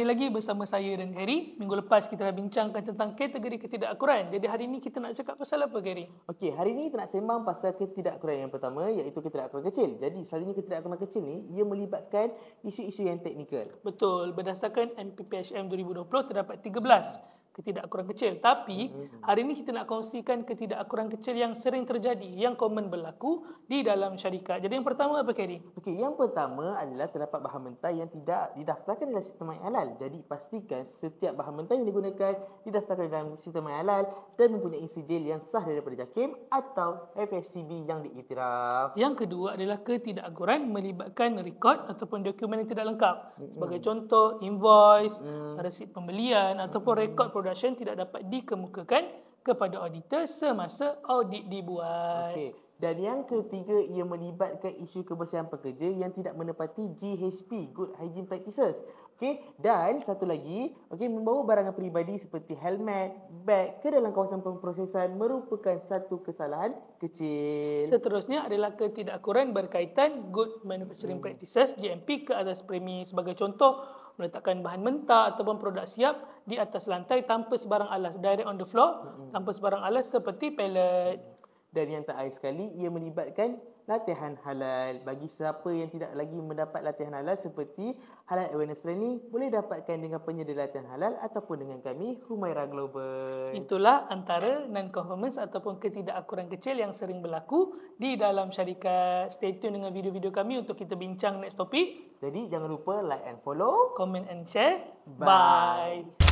lagi bersama saya dan Gary. Minggu lepas kita dah bincangkan tentang kategori ketidakakuran. Jadi hari ini kita nak cakap pasal apa, Gary? Okey, hari ini kita nak sembang pasal ketidakakuran yang pertama, iaitu ketidakakuran kecil. Jadi selalunya ketidakakuran kecil ni ia melibatkan isu-isu yang teknikal. Betul, berdasarkan NPPHM 2020 terdapat 13 ketidakakuran kecil. Tapi hari ini kita nak kongsikan ketidakakuran kecil yang sering terjadi, yang common berlaku di dalam syarikat. Jadi yang pertama apa, Gary? Okey, yang pertama adalah terdapat bahan mentah yang tidak didaftarkan dalam sistem yang halal. Jadi pastikan setiap bahan mentah yang digunakan didaftarkan dalam sistem yang halal dan mempunyai sijil yang sah daripada JAKIM atau FSCB yang diiktiraf. Yang kedua adalah ketidakakuran melibatkan rekod ataupun dokumen yang tidak lengkap. Sebagai contoh, invoice, resit pembelian ataupun rekod production tidak dapat dikemukakan kepada auditor semasa audit dibuat. Okey. Dan yang ketiga, ia melibatkan isu kebersihan pekerja yang tidak menepati GHP, Good Hygiene Practices. Okey, dan satu lagi, membawa barangan peribadi seperti helmet, beg ke dalam kawasan pemprosesan merupakan satu kesalahan kecil. Seterusnya adalah ketidakakuran berkaitan Good Manufacturing Practices, GMP, ke atas premis. Sebagai contoh, meletakkan bahan mentah ataupun produk siap di atas lantai tanpa sebarang alas, direct on the floor, tanpa sebarang alas seperti pallet. Dan yang terakhir sekali, ia melibatkan latihan halal. Bagi siapa yang tidak lagi mendapat latihan halal seperti halal awareness training, boleh dapatkan dengan penyedia latihan halal ataupun dengan kami, Humaira Global. Itulah antara non-conformance ataupun ketidakakuran kecil yang sering berlaku di dalam syarikat. Stay tune dengan video-video kami untuk kita bincang next topik. Jadi jangan lupa like and follow. Comment and share. Bye. Bye.